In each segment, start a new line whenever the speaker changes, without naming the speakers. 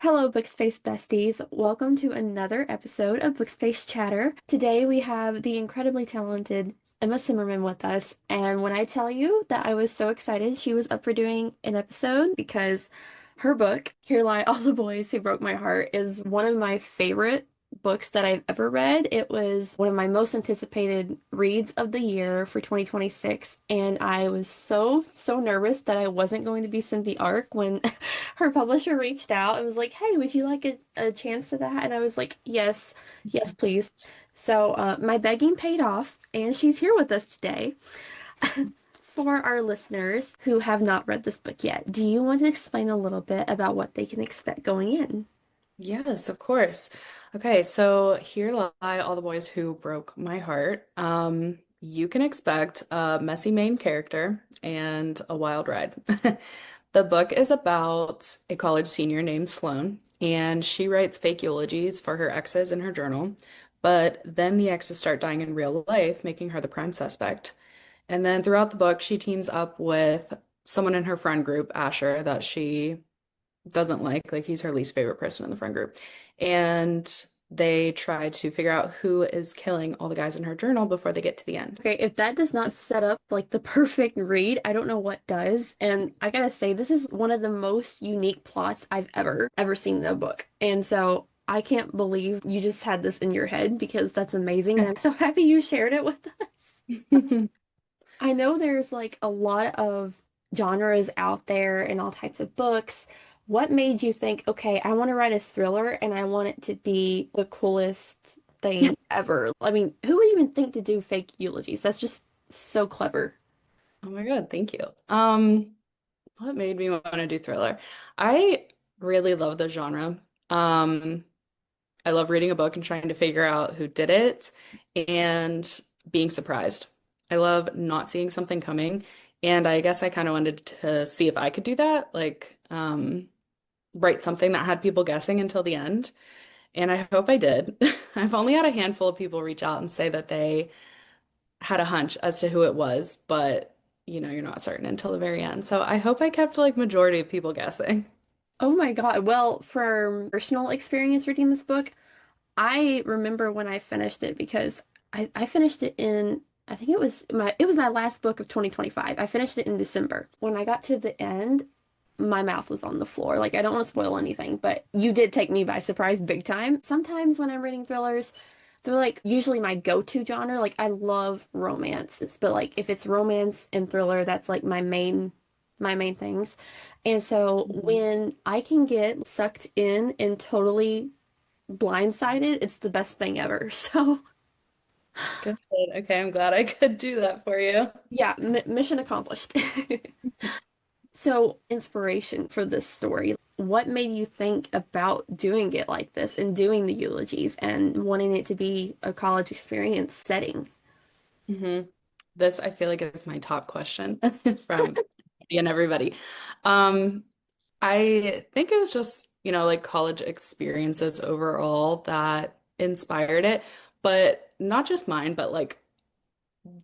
Hello, Bookspace Besties. Welcome to another episode of Bookspace Chatter. Today we have the incredibly talented Emma Simmerman with us. And when I tell you that I was so excited she was up for doing an episode because her book, Here Lie All the Boys Who Broke My Heart, is one of my favorite books that I've ever read. It was one of my most anticipated reads of the year for 2026, and I was so nervous that I wasn't going to be sent the ARC when her publisher reached out and was like, "Hey, would you like a chance to that?" And I was like, "Yes, yes, please." So my begging paid off, and she's here with us today. For our listeners who have not read this book yet, do you want to explain a little bit about what they can expect going in?
Yes, of course. Okay, so here lie all the boys who broke my heart. You can expect a messy main character and a wild ride. The book is about a college senior named Sloane, and she writes fake eulogies for her exes in her journal. But then the exes start dying in real life, making her the prime suspect. And then throughout the book, she teams up with someone in her friend group, Asher, that she doesn't like he's her least favorite person in the friend group. And they try to figure out who is killing all the guys in her journal before they get to the end.
Okay, if that does not set up like the perfect read, I don't know what does. And I gotta say, this is one of the most unique plots I've ever seen in a book. And so I can't believe you just had this in your head because that's amazing. And I'm so happy you shared it with us. I know there's like a lot of genres out there and all types of books. What made you think, okay, I want to write a thriller and I want it to be the coolest thing ever? I mean, who would even think to do fake eulogies? That's just so clever.
Oh my God, thank you. What made me want to do thriller? I really love the genre. Um, I love reading a book and trying to figure out who did it and being surprised. I love not seeing something coming. And I guess I kind of wanted to see if I could do that, write something that had people guessing until the end. And I hope I did. I've only had a handful of people reach out and say that they had a hunch as to who it was, but you're not certain until the very end. So I hope I kept like majority of people guessing.
Oh my God. Well, from personal experience reading this book, I remember when I finished it because I finished it in I think it was my last book of 2025. I finished it in December. When I got to the end, my mouth was on the floor. Like I don't want to spoil anything, but you did take me by surprise big time. Sometimes when I'm reading thrillers, they're like usually my go-to genre. Like I love romances, but like if it's romance and thriller, that's like my main things. And so
Mhm.
when I can get sucked in and totally blindsided, it's the best thing ever. So,
Good. Okay, I'm glad I could do that for you.
yeah, m mission accomplished. So, inspiration for this story. What made you think about doing it like this and doing the eulogies and wanting it to be a college experience setting?
hmm This I feel like is my top question from and everybody. Um, I think it was just, like college experiences overall that inspired it, but not just mine, but like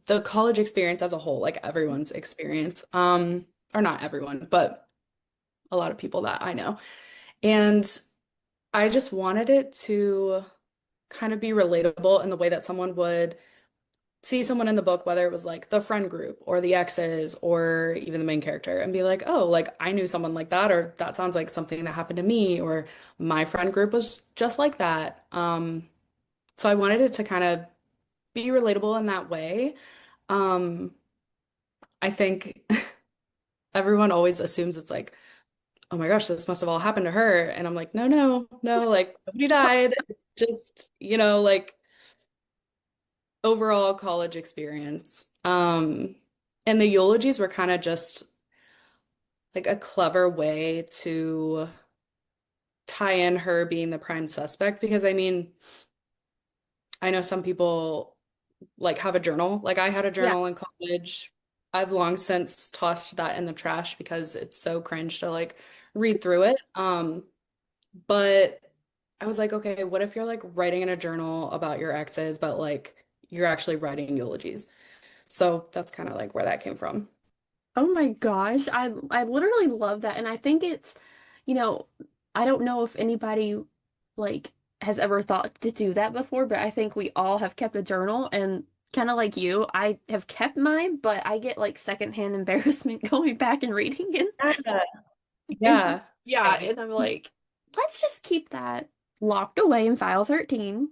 the college experience as a whole, like everyone's experience. Or not everyone, but a lot of people that I know. And I just wanted it to kind of be relatable in the way that someone would see someone in the book, whether it was like the friend group or the exes or even the main character, and be like, oh, like I knew someone like that, or that sounds like something that happened to me, or my friend group was just like that. So I wanted it to kind of be relatable in that way. Um, I think everyone always assumes it's like, oh my gosh, this must have all happened to her. And I'm like, no, no, no, like nobody died. It's just, like overall college experience. And the eulogies were kind of just like a clever way to tie in her being the prime suspect because I mean, I know some people like have a journal. Like I had a
Yeah.
journal in college. I've long since tossed that in the trash because it's so cringe to like read through it. But I was like, okay, what if you're like writing in a journal about your exes, but like you're actually writing eulogies? So that's kind of like where that came from.
Oh my gosh, I literally love that, and I think it's, you know, I don't know if anybody like has ever thought to do that before, but I think we all have kept a journal and kind of like you, I have kept mine, but I get like secondhand embarrassment going back and reading it.
Yeah.
And
Yeah.
yeah,
Same.
and I'm like, let's just keep that locked away in file 13.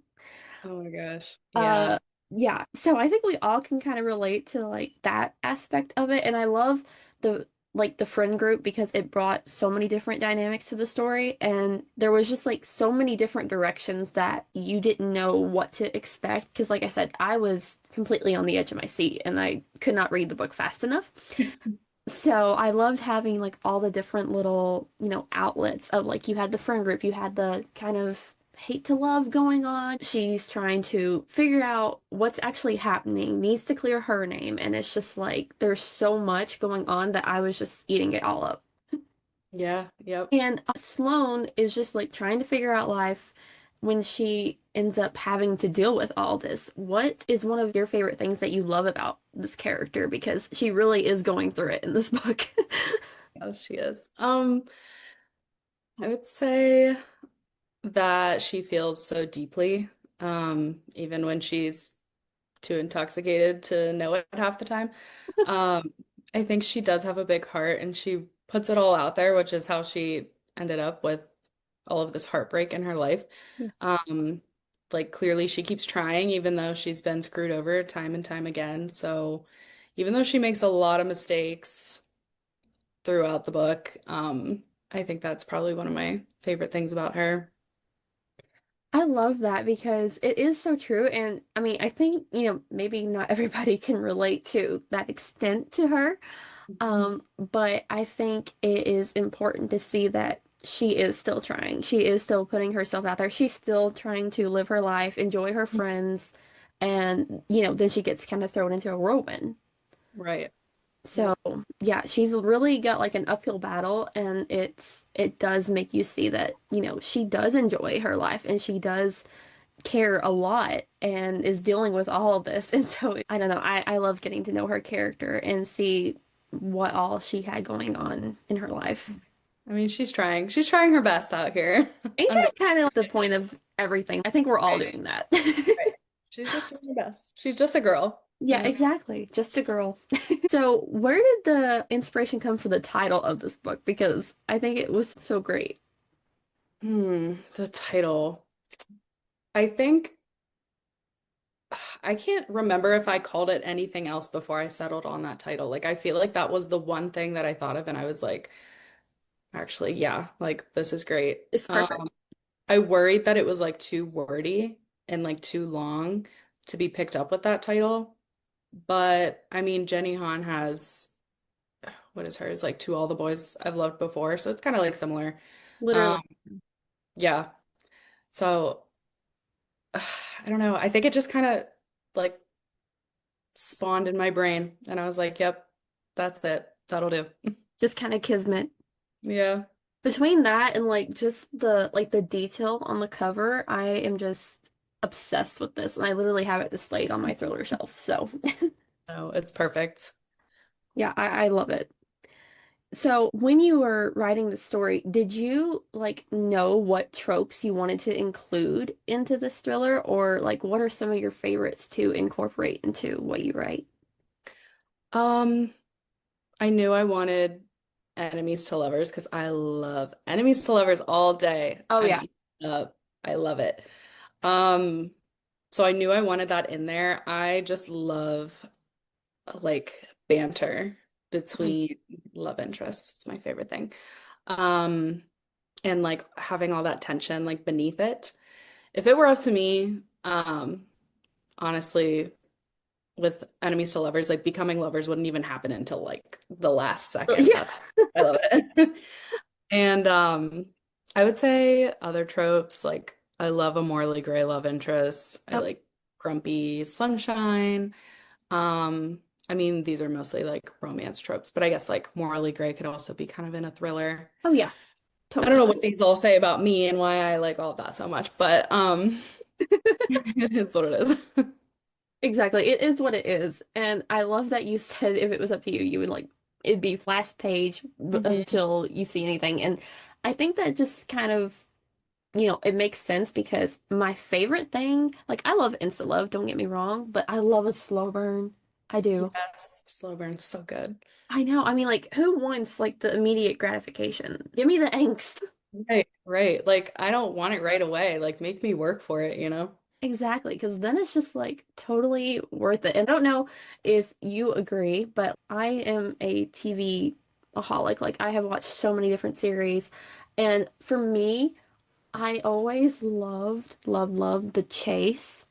Oh my gosh.
Uh,
Yeah.
yeah, so I think we all can kind of relate to like that aspect of it, and I love the the friend group because it brought so many different dynamics to the story, and there was just like so many different directions that you didn't know what to expect. Because, like I said, I was completely on the edge of my seat, and I could not read the book fast enough. So I loved having like all the different little, outlets of like you had the friend group, you had the kind of hate to love going on. She's trying to figure out what's actually happening, needs to clear her name, and it's just like there's so much going on that I was just eating it all up.
Yeah. Yep.
And Sloane is just like trying to figure out life when she ends up having to deal with all this. What is one of your favorite things that you love about this character? Because she really is going through it in this book.
Yeah, she is. I would say that she feels so deeply, even when she's too intoxicated to know it half the time. Um, I think she does have a big heart and she puts it all out there, which is how she ended up with all of this heartbreak in her life.
Yeah.
Um, like clearly she keeps trying even though she's been screwed over time and time again. So even though she makes a lot of mistakes throughout the book, I think that's probably one of my favorite things about her.
I love that because it is so true. And I mean, I think, maybe not everybody can relate to that extent to her.
Mhm.
But I think it is important to see that she is still trying. She is still putting herself out there. She's still trying to live her life, enjoy her friends, and, then she gets kind of thrown into a whirlwind.
Right.
So,
Yep.
yeah, she's really got like an uphill battle, and it does make you see that, she does enjoy her life and she does care a lot and is dealing with all of this. And so I don't know, I love getting to know her character and see what all she had going on in her life.
I mean, she's trying. She's trying her best out here.
Ain't
I'm
that
gonna
kind of the point of everything? I think we're all
right.
doing that.
Right. She's just doing her best. She's just a girl,
Yeah, exactly. Just a girl. So, where did the inspiration come for the title of this book? Because I think it was so great.
The title. I think I can't remember if I called it anything else before I settled on that title. Like I feel like that was the one thing that I thought of and I was like, actually, yeah, like this is great.
It's perfect.
I worried that it was like too wordy and like too long to be picked up with that title. But I mean, Jenny Han has what is hers? Like To All the Boys I've Loved Before. So it's kind of like similar.
Literally.
Um, yeah. So I don't know. I think it just kind of like spawned in my brain. And I was like, yep, that's it. That'll do.
Just kind of kismet.
Yeah.
Between that and like just the detail on the cover, I am just obsessed with this, and I literally have it displayed on my thriller shelf. So
No, it's perfect.
yeah, I love it. So when you were writing the story, did you like know what tropes you wanted to include into this thriller, or like what are some of your favorites to incorporate into what you write?
Um, I knew I wanted enemies to lovers because I love enemies to lovers all day.
Oh
I'm
yeah,
eating it up. I love it. Um, so I knew I wanted that in there. I just love like banter between love interests. It's my favorite thing. Um, and like having all that tension like beneath it. If it were up to me, honestly, with enemies to lovers, like becoming lovers wouldn't even happen until like the last second.
yeah.
That's I love it. And I would say other tropes, like I love a morally gray love interest. I
Yep.
like grumpy sunshine. I mean, these are mostly like romance tropes, but I guess like morally gray could also be kind of in a thriller.
Oh yeah,
I don't
totally.
know what these all say about me and why I like all of that so much, but it is what it is.
Exactly. It is what it is. And I love that you said if it was up to you, you would like it'd be last page
Mhm.
until you see anything. And I think that just kind of, it makes sense because my favorite thing, like I love insta love, don't get me wrong, but I love a slow burn. I do.
Yes, slow burn's so good.
I know. I mean, like, who wants like the immediate gratification? Give me the angst.
Right, right. Like I don't want it right away. Like make me work for it, you know?
Exactly, because then it's just like totally worth it. And I don't know if you agree, but I am a TV aholic. Like, I have watched so many different series. And for me, I always loved The Chase.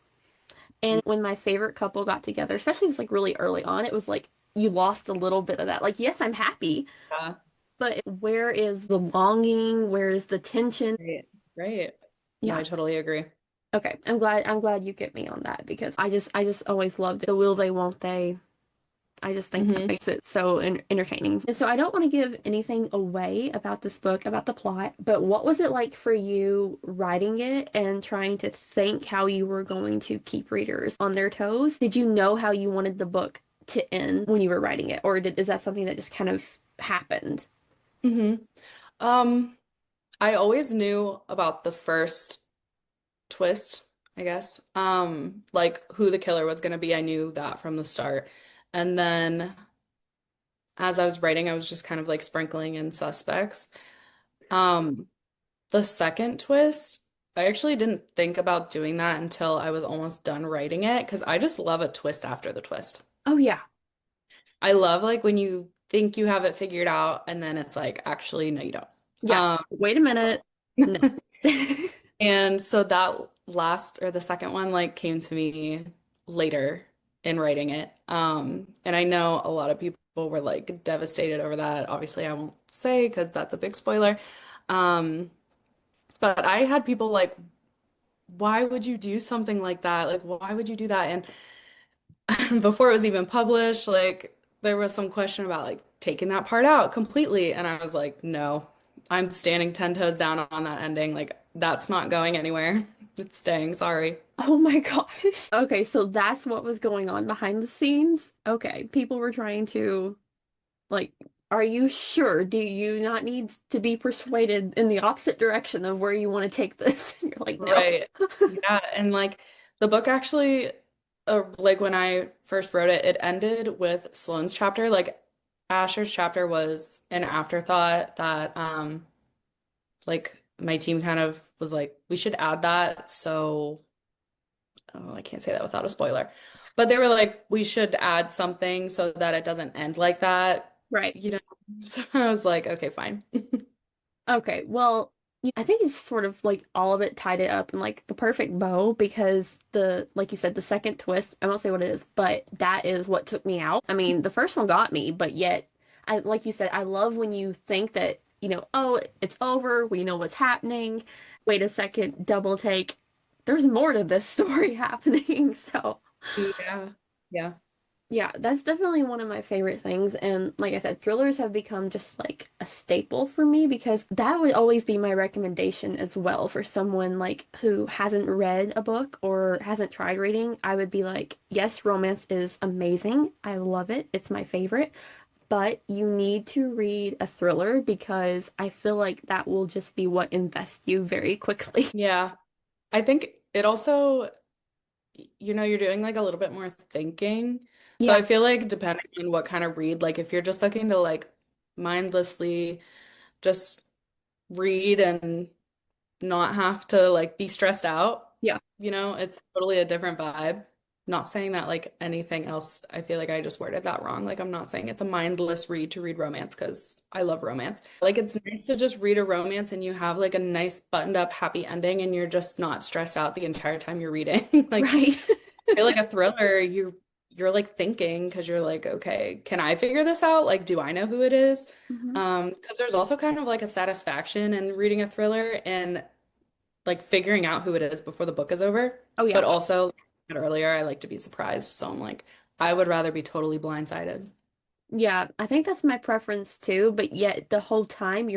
And when my favorite couple got together, especially if it was like really early on, it was like you lost a little bit of that. Like, yes, I'm happy,
Yeah.
but where is the longing? Where is the tension?
Right. Right. No,
Yeah.
I totally agree.
Okay. I'm glad you get me on that because I just always loved it. The will they, won't they. I just think that
Hmm.
makes it so entertaining. And so I don't want to give anything away about this book, about the plot, but what was it like for you writing it and trying to think how you were going to keep readers on their toes? Did you know how you wanted the book to end when you were writing it, or is that something that just kind of happened?
Hmm. Um, I always knew about the first twist, I guess. Like who the killer was gonna be. I knew that from the start. And then as I was writing, I was just kind of like sprinkling in suspects. Um, the second twist, I actually didn't think about doing that until I was almost done writing it because I just love a twist after the twist.
Oh yeah.
I love like when you think you have it figured out and then it's like, actually, no, you don't.
Yeah.
Um,
Wait a minute. No.
and so that last or the second one like came to me later in writing it. And I know a lot of people were like devastated over that. Obviously, I won't say because that's a big spoiler. Um, but I had people like, why would you do something like that? Like, why would you do that? And before it was even published, like there was some question about like taking that part out completely. And I was like, no, I'm standing 10 toes down on that ending. Like, that's not going anywhere. It's staying. Sorry.
Oh my gosh. Okay, so that's what was going on behind the scenes. Okay, people were trying to like, are you sure? Do you not need to be persuaded in the opposite direction of where you want to take this? And you're like, no.
Right. Yeah. And like the book actually, like when I first wrote it, it ended with Sloane's chapter. Like Asher's chapter was an afterthought that, like my team kind of was like, we should add that. So, oh, I can't say that without a spoiler. But they were like, we should add something so that it doesn't end like that,
Right.
you know? So I was like, okay, fine.
Okay, well, I think it's sort of like all of it tied it up in like the perfect bow because like you said, the second twist, I won't say what it is, but that is what took me out. I mean, the first one got me, but yet, like you said, I love when you think that, oh, it's over, we know what's happening. Wait a second, double take. There's more to this story happening. So.
Yeah. Yeah.
Yeah, that's definitely one of my favorite things. And like I said, thrillers have become just like a staple for me because that would always be my recommendation as well for someone like who hasn't read a book or hasn't tried reading. I would be like, yes, romance is amazing. I love it. It's my favorite. But you need to read a thriller because I feel like that will just be what invests you very quickly.
Yeah. I think it also, you're doing like a little bit more thinking. So
Yeah,
I feel like depending on what kind of read, like if you're just looking to like mindlessly just read and not have to like be stressed out,
yeah,
it's totally a different vibe. Not saying that like anything else, I feel like I just worded that wrong. Like I'm not saying it's a mindless read to read romance because I love romance. Like it's nice to just read a romance and you have like a nice buttoned up happy ending and you're just not stressed out the entire time you're reading. Like
right.
I feel like a thriller, you're like thinking because you're like, okay, can I figure this out? Like, do I know who it is?
Mhm.
Because there's also kind of like a satisfaction in reading a thriller and like figuring out who it is before the book is over.
Oh,
But
yeah.
also, like I said earlier, I like to be surprised. So I'm like, I would rather be totally blindsided.
Yeah, I think that's my preference too, but yet the whole time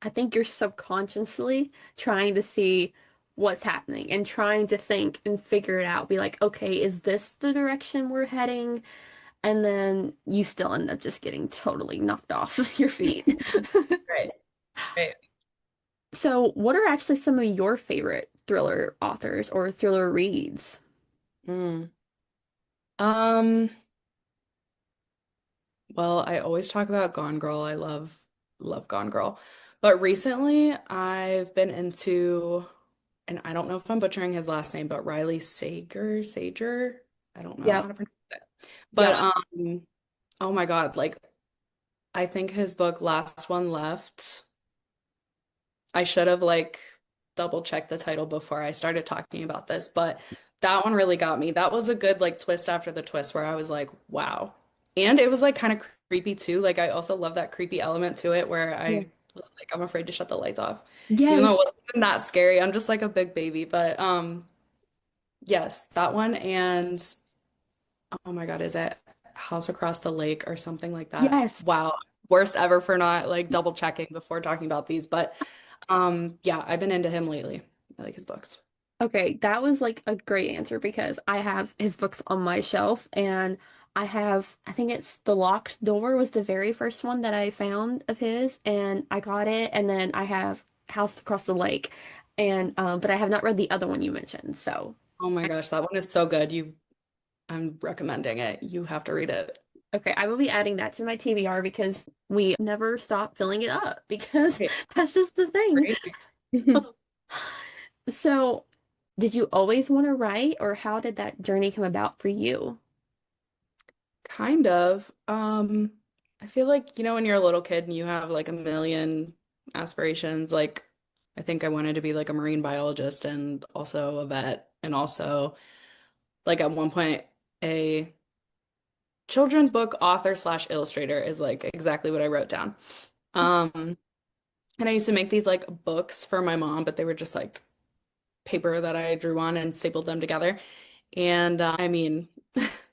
I think you're subconsciously trying to see what's happening and trying to think and figure it out. Be like, okay, is this the direction we're heading? And then you still end up just getting totally knocked off your feet.
Right. Right.
So, what are actually some of your favorite thriller authors or thriller reads?
Mm. Um, well, I always talk about Gone Girl. I love Gone Girl. But recently I've been into, and I don't know if I'm butchering his last name, but Riley Sager. I don't know how
Yep.
to pronounce it. But
Yep.
oh my God, like I think his book Last One Left. I should have like double checked the title before I started talking about this, but that one really got me. That was a good like twist after the twist where I was like, wow. And it was like kind of creepy too. Like I also love that creepy element to it where
Yeah.
I was like, I'm afraid to shut the lights off. Even though it
Yes.
wasn't even that scary. I'm just like a big baby. But yes, that one and oh my God, is it House Across the Lake or something like that?
Yes.
Wow. Worst ever for not like double checking before talking about these. But yeah, I've been into him lately. I like his books.
Okay, that was like a great answer because I have his books on my shelf and I think it's The Locked Door was the very first one that I found of his and I got it and then I have House Across the Lake and but I have not read the other one you mentioned. So,
Oh my gosh, that one is so good. I'm recommending it. You have to read it.
okay, I will be adding that to my TBR because we never stop filling it up because
Okay,
that's just the thing.
great.
So, did you always want to write or how did that journey come about for you?
Kind of. I feel like, when you're a little kid and you have like a million aspirations, like I think I wanted to be like a marine biologist and also a vet and also like at one point a children's book author slash illustrator is like exactly what I wrote down. Um, and I used to make these like books for my mom, but they were just like paper that I drew on and stapled them together. And I mean,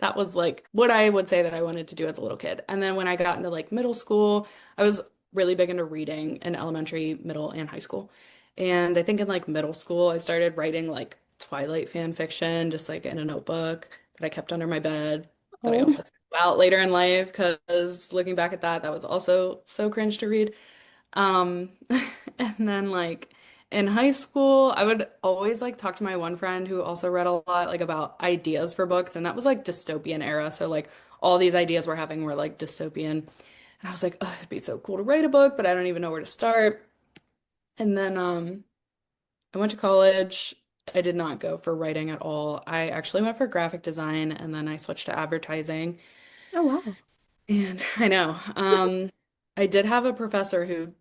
that was like what I would say that I wanted to do as a little kid. And then when I got into like middle school, I was really big into reading in elementary, middle, and high school. And I think in like middle school, I started writing like Twilight fan fiction, just like in a notebook that I kept under my bed that I
Oh,
also threw out later in life because looking back at that, that was also so cringe to read. Um, and then like in high school, I would always like talk to my one friend who also read a lot like about ideas for books, and that was like dystopian era. So like all these ideas we're having were like dystopian. And I was like, oh, it'd be so cool to write a book, but I don't even know where to start. And then I went to college. I did not go for writing at all. I actually went for graphic design and then I switched to advertising.
oh wow.
And I know. I did have a professor who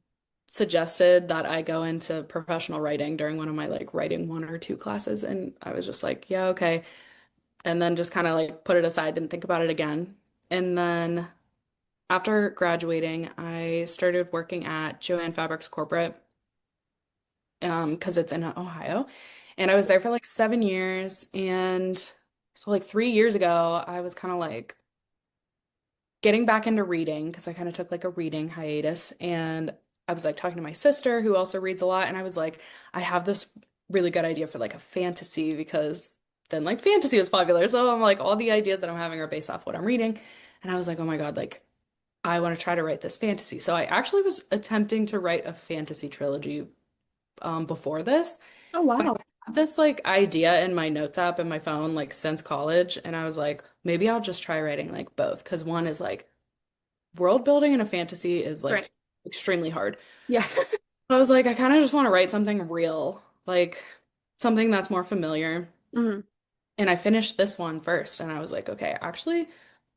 suggested that I go into professional writing during one of my like writing one or two classes, and I was just like, yeah, okay. And then just kind of like put it aside, didn't think about it again. And then after graduating, I started working at Joann Fabrics Corporate, because it's in Ohio. And I was there for like 7 years. And so like 3 years ago, I was kind of like getting back into reading because I kind of took like a reading hiatus and I was like talking to my sister who also reads a lot and I was like I have this really good idea for like a fantasy because then like fantasy was popular. So I'm like all the ideas that I'm having are based off what I'm reading and I was like oh my God, like I want to try to write this fantasy. So I actually was attempting to write a fantasy trilogy before this,
Oh
but I
wow.
had this like idea in my notes app in my phone like since college and I was like maybe I'll just try writing like both because one is like world building in a fantasy is
Right.
like extremely hard.
Yeah.
I was like, I kind of just want to write something real, like something that's more familiar.
Mhm.
And I finished this one first, and I was like, okay, actually,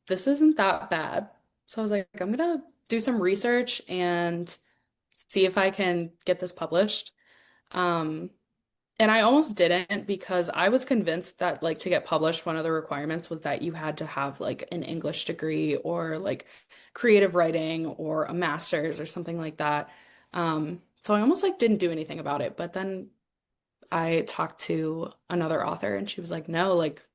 this isn't that bad. So I was like, I'm gonna do some research and see if I can get this published. Um, and I almost didn't because I was convinced that like to get published, one of the requirements was that you had to have like an English degree or like creative writing or a master's or something like that. So I almost like didn't do anything about it. But then I talked to another author and she was like, no, like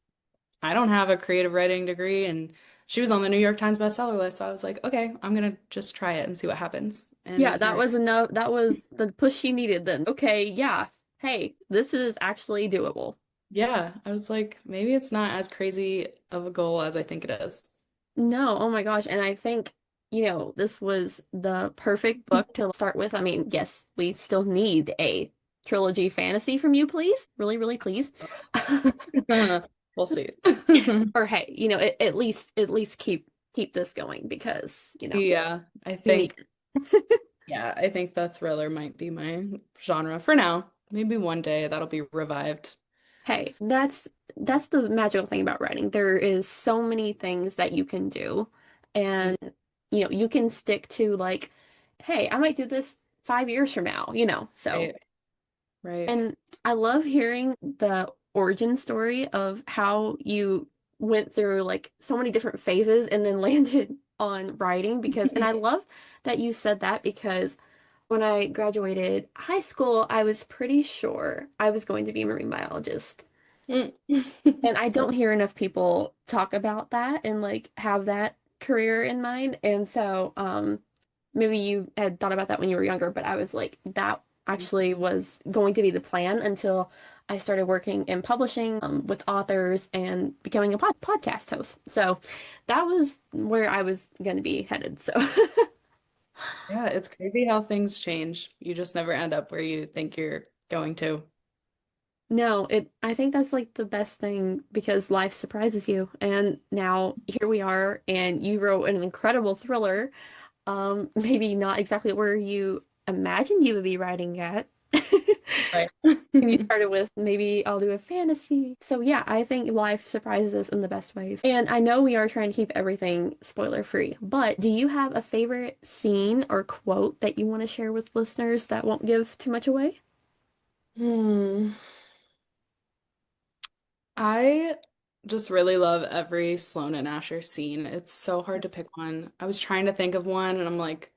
I don't have a creative writing degree. And she was on the New York Times bestseller list. So I was like, okay, I'm gonna just try it and see what happens.
Yeah,
And
that
here
was enough. That was the push she needed then. Okay, yeah. Hey, this is actually doable.
yeah, I was like, maybe it's not as crazy of a goal as I think it is.
No, oh my gosh. And I think this was the perfect book to start with. I mean, yes, we still need a trilogy fantasy from you, please. Really, really, please.
We'll see.
Or hey, at least keep this going because,
Yeah, I
we need
think
it.
yeah, I think the thriller might be my genre for now. Maybe one day that'll be revived.
Hey, that's the magical thing about writing. There is so many things that you can do,
Mm,
and you can stick to like, hey, I might do this 5 years from now, so.
right, right.
And I love hearing the origin story of how you went through like so many different phases and then landed on writing and I love that you said that because when I graduated high school, I was pretty sure I was going to be a marine biologist.
Mm.
And I don't hear enough people talk about that and like have that career in mind. And so, maybe you had thought about that when you were younger, but I was like, that actually was going to be the plan until I started working in publishing, with authors and becoming a podcast host. So that was where I was going to be headed. So
Yeah, it's crazy how things change. You just never end up where you think you're going to.
no, I think that's like the best thing because life surprises you. And now here we are, and you wrote an incredible thriller. Maybe not exactly where you imagined you would be writing at.
Right.
And you started with maybe I'll do a fantasy. So yeah, I think life surprises us in the best ways. And I know we are trying to keep everything spoiler free, but do you have a favorite scene or quote that you want to share with listeners that won't give too much away?
Hmm. I just really love every Sloane and Asher scene. It's so hard to pick one. I was trying to think of one and I'm like,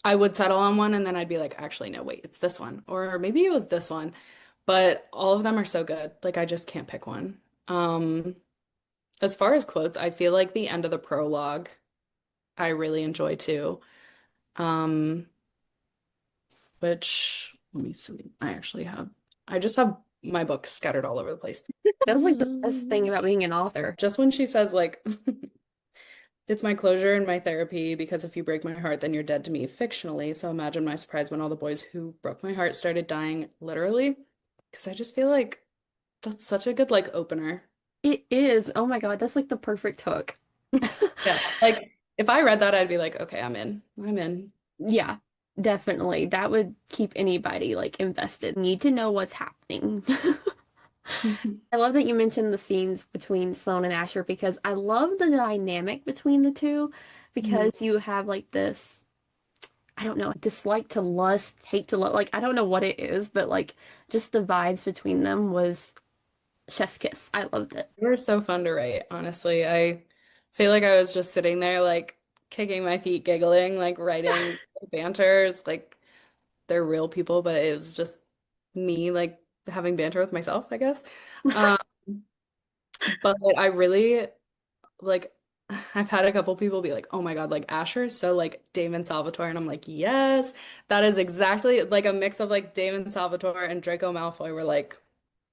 I would settle on one and then I'd be like, actually, no, wait, it's this one. Or maybe it was this one. But all of them are so good. Like I just can't pick one. Um, as far as quotes, I feel like the end of the prologue I really enjoy too. Um, which let me see. I just have my books scattered all over the place.
That's like the best thing about being an author.
Just when she says like it's my closure and my therapy because if you break my heart, then you're dead to me fictionally. So imagine my surprise when all the boys who broke my heart started dying literally. Because I just feel like that's such a good like opener.
It is. Oh my God, that's like the perfect hook.
Yeah. Like if I read that, I'd be like, okay, I'm in. I'm in.
Yeah, definitely. That would keep anybody like invested. Need to know what's happening. I love that you mentioned the scenes between Sloane and Asher because I love the dynamic between the two
Mhm.
because you have like this, I don't know, dislike to lust, hate to love, like I don't know what it is, but like just the vibes between them was chef's kiss. I loved it.
They were so fun to write, honestly. I feel like I was just sitting there like kicking my feet, giggling, like writing banters, like they're real people, but it was just me like having banter with myself, I guess. Um, but I really like I've had a couple people be like, "Oh my God, like Asher is so like Damon Salvatore," and I'm like, "Yes, that is exactly like a mix of like Damon Salvatore and Draco Malfoy were like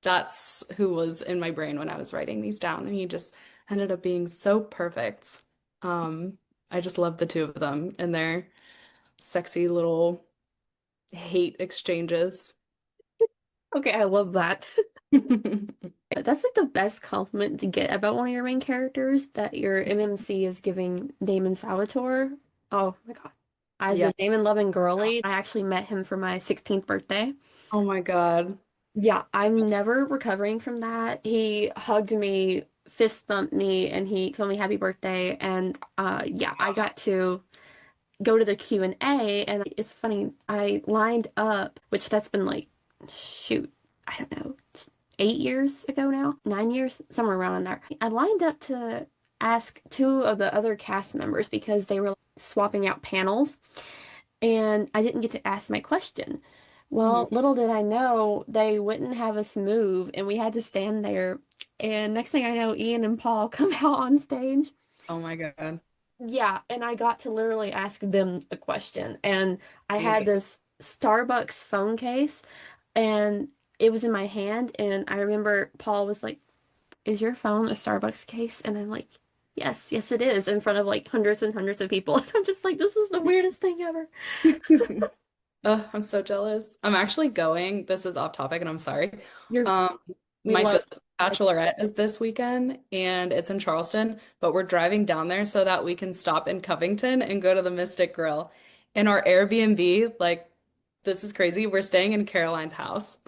that's who was in my brain when I was writing these down, and he just ended up being so perfect. Um, I just love the two of them and their sexy little hate exchanges.
Okay, I love that. That's like the best compliment to get about one of your main characters that your MMC is giving Damon Salvatore. Oh my God. As a
Yeah.
Damon loving girly, I actually met him for my 16th birthday.
Oh my God.
Yeah, I'm never recovering from that. He hugged me, fist bumped me, and he told me happy birthday. And yeah, I got to go to the Q&A, and it's funny, I lined up, which that's been like, shoot, I don't know, 8 years ago now, 9 years, somewhere around in there. I lined up to ask two of the other cast members because they were swapping out panels, and I didn't get to ask my question. Well,
Mhm.
little did I know they wouldn't have us move, and we had to stand there. And next thing I know, Ian and Paul come out on stage.
Oh my God.
Yeah, and I got to literally ask them a question. And I had
Amazing.
this Starbucks phone case, and it was in my hand. And I remember Paul was like, "Is your phone a Starbucks case?" And I'm like, Yes, yes, it is in front of like hundreds and hundreds of people. And I'm just like, this was the weirdest thing ever.
Oh, I'm so jealous. I'm actually going. This is off topic, and I'm sorry.
You're,
Um,
we
my
love
sister's
like,
bachelorette is this weekend, and it's in Charleston, but we're driving down there so that we can stop in Covington and go to the Mystic Grill. In our Airbnb, like, this is crazy. We're staying in Caroline's house.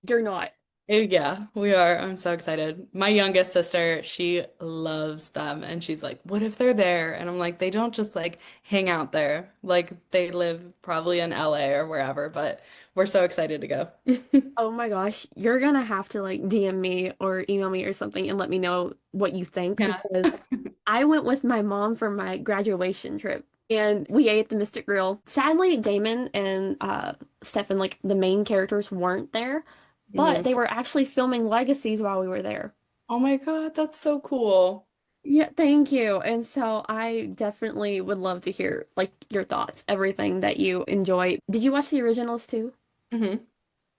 you're not.
Yeah, we are. I'm so excited. My youngest sister, she loves them, and she's like, "What if they're there?" And I'm like, "They don't just like hang out there. Like they live probably in LA or wherever, but we're so excited to go."
Oh my gosh, you're gonna have to like DM me or email me or something and let me know what you think
Yeah.
because I went with my mom for my graduation trip and we ate at the Mystic Grill. Sadly, Damon and Stefan, like the main characters, weren't there, but
Mhm.
they were actually filming Legacies while we were there.
Oh my God, that's so cool.
Yeah, thank you. And so I definitely would love to hear like your thoughts, everything that you enjoy. Did you watch the originals too?
Hmm.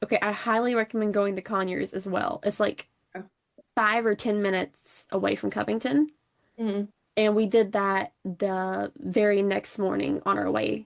Okay, I highly recommend going to Conyers as well. It's like 5 or 10 minutes away from Covington.
Hmm.
And we did that the very next morning on our way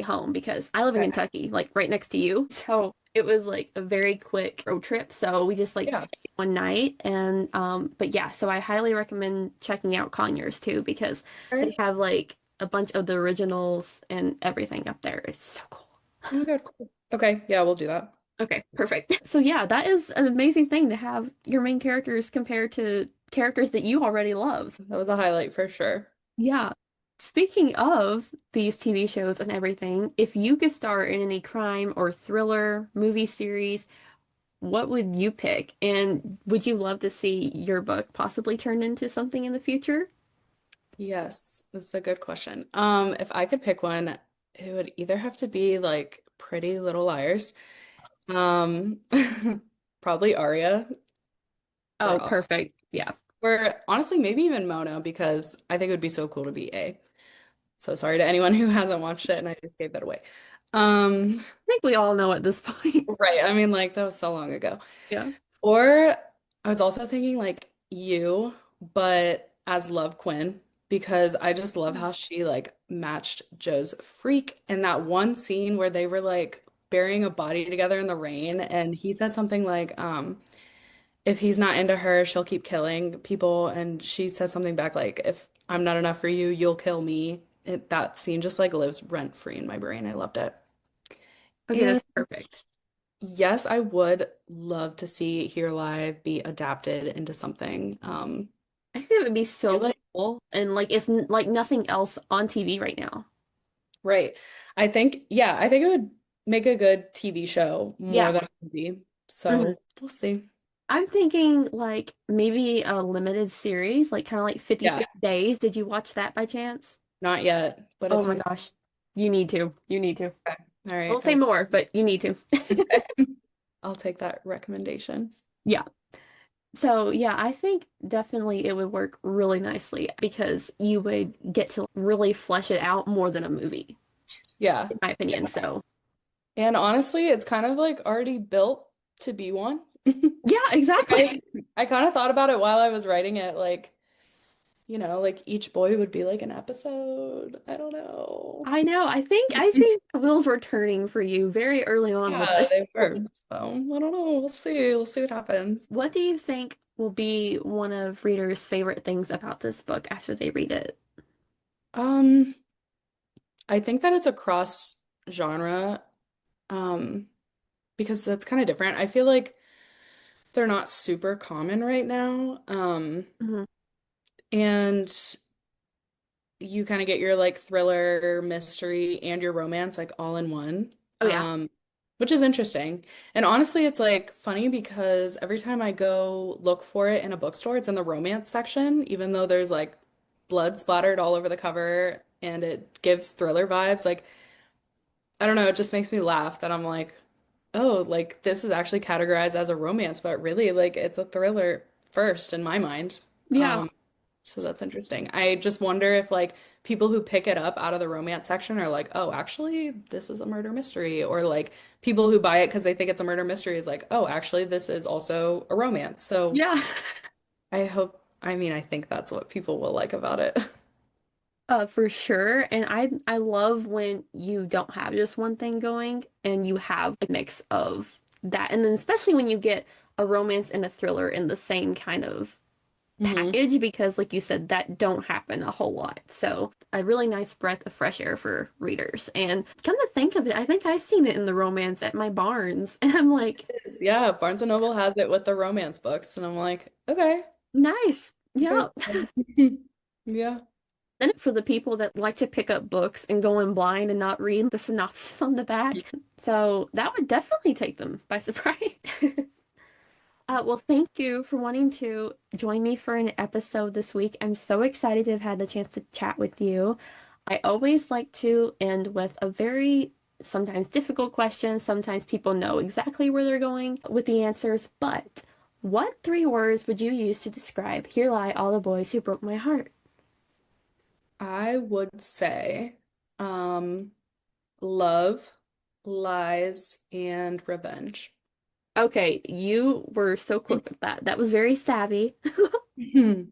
home because I live in
Okay.
Kentucky, like right next to you. So it was like a very quick road trip. So we just like
Yeah.
stayed one night and but yeah, so I highly recommend checking out Conyers too because they
Right.
have like a bunch of the originals and everything up there. It's so cool.
Oh my God, cool. Okay, yeah, we'll do that.
Okay, perfect. So yeah, that is an amazing thing to have your main characters compared to characters that you already love.
That was a highlight for sure.
Yeah. Speaking of these TV shows and everything, if you could star in any crime or thriller movie series, what would you pick? And would you love to see your book possibly turned into something in the future?
Yes, this is a good question. If I could pick one, it would either have to be like Pretty Little Liars. Um, probably Aria
Oh,
for
perfect. Yeah.
or honestly maybe even Mona because I think it would be so cool to be A. So sorry to anyone who hasn't watched it and I just gave that away. Um,
I think we all know at this point.
right. I mean like that was so long ago.
Yeah.
Or I was also thinking like you, but as Love Quinn, because I just love how she like matched Joe's freak in that one scene where they were like burying a body together in the rain, and he said something like, if he's not into her, she'll keep killing people, and she says something back like, if I'm not enough for you, you'll kill me. That scene just like lives rent free in my brain. I loved it.
Okay,
And
that's perfect.
yes, I would love to see Here Live be adapted into something.
I think it would be
I feel
so
like
cool and like it's like nothing else on TV right now.
right. I think yeah, I think it would make a good TV show more
Yeah.
than a movie.
Mhm.
So we'll see.
I'm thinking like maybe a limited series, like kind of like
Yeah,
56 Days. Did you watch that by chance?
not yet, but
Oh
it
my
sounds
gosh. You need to. You need to.
okay. All
I
right.
won't say more, but you need to.
I'll take that recommendation.
Yeah. So, yeah, I think definitely it would work really nicely because you would get to really flesh it out more than a movie,
Yeah.
in my opinion.
Yeah.
So,
And honestly, it's kind of like already built to be one.
yeah,
Like
exactly.
I kind of thought about it while I was writing it, like, like each boy would be like an episode. I don't know.
I know. I think the wheels were turning for you very early on with
Yeah,
this.
they were. So I don't know. We'll see. We'll see what happens.
What do you think will be one of readers' favorite things about this book after they read it?
Um, I think that it's a cross genre, um, because that's kind of different. I feel like they're not super common right now.
Mhm.
And you kind of get your like thriller, mystery, and your romance like all in one.
Oh, yeah.
Which is interesting. And honestly, it's like funny because every time I go look for it in a bookstore, it's in the romance section, even though there's like blood splattered all over the cover and it gives thriller vibes. Like, I don't know, it just makes me laugh that I'm like, oh, like this is actually categorized as a romance, but really like it's a thriller first in my mind.
Yeah.
Um, so that's interesting. I just wonder if like people who pick it up out of the romance section are like, oh, actually, this is a murder mystery, or like people who buy it because they think it's a murder mystery is like, oh, actually, this is also a romance. So
Yeah.
I hope. I mean, I think that's what people will like about it.
For sure. And I love when you don't have just one thing going and you have a mix of that. And then especially when you get a romance and a thriller in the same kind of
Hmm.
package because like you said, that don't happen a whole lot. So a really nice breath of fresh air for readers. And come to think of it, I think I've seen it in the romance at my Barnes. And I'm like,
Yeah, Barnes& and Noble has it with the romance books, and I'm like, okay,
nice. Yeah.
great. Yeah.
Then for the people that like to pick up books and go in blind and not read the synopsis on the back. So that would definitely take them by surprise. Well, thank you for wanting to join me for an episode this week. I'm so excited to have had the chance to chat with you. I always like to end with a very sometimes difficult question. Sometimes people know exactly where they're going with the answers, but what three words would you use to describe Here Lie All the Boys Who Broke My Heart?
I would say um love, lies, and revenge.
Okay, you were so quick with that. That was very savvy,
Mhm.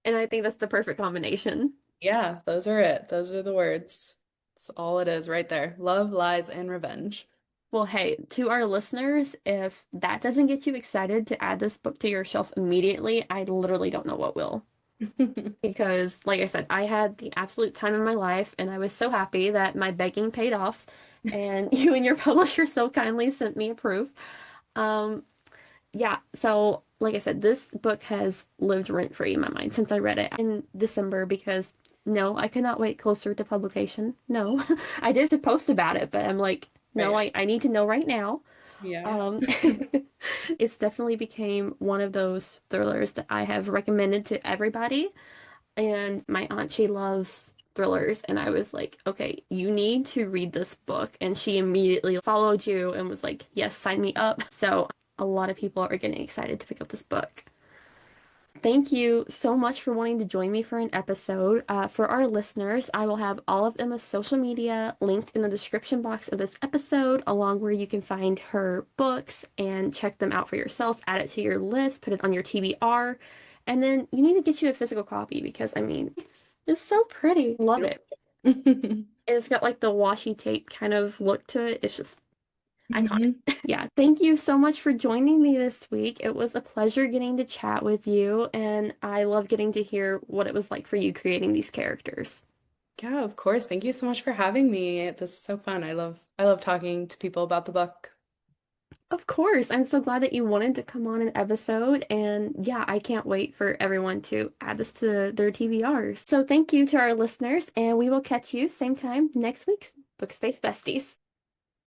and I think that's the perfect combination.
Yeah, those are it. Those are the words. That's all it is right there. Love, lies, and revenge.
Well, hey, to our listeners, if that doesn't get you excited to add this book to your shelf immediately, I literally don't know what will. Because, like I said, I had the absolute time of my life, and I was so happy that my begging paid off, and you and your publisher so kindly sent me a proof. Um, Yeah, so like I said, this book has lived rent-free in my mind since I read it in December because no, I could not wait closer to publication. No, I did have to post about it, but I'm like, no,
Right.
I need to know right now.
Yeah.
Um, it's definitely became one of those thrillers that I have recommended to everybody. And my aunt, she loves thrillers, and I was like, okay, you need to read this book. And she immediately followed you and was like, yes, sign me up. So a lot of people are getting excited to pick up this book. Thank you so much for wanting to join me for an episode. For our listeners, I will have all of Emma's social media linked in the description box of this episode, along where you can find her books and check them out for yourself, add it to your list, put it on your TBR, and then you need to get you a physical copy because, I mean, it's so pretty. Love it.
Beautiful.
And it's got like the washi tape kind of look to it. It's just iconic.
Mhm.
Yeah, thank you so much for joining me this week. It was a pleasure getting to chat with you, and I love getting to hear what it was like for you creating these characters.
Yeah, of course. Thank you so much for having me. This is so fun. I love talking to people about the book.
Of course, I'm so glad that you wanted to come on an episode, and yeah, I can't wait for everyone to add this to their TBRs. So thank you to our listeners, and we will catch you same time next week's Book Space Besties.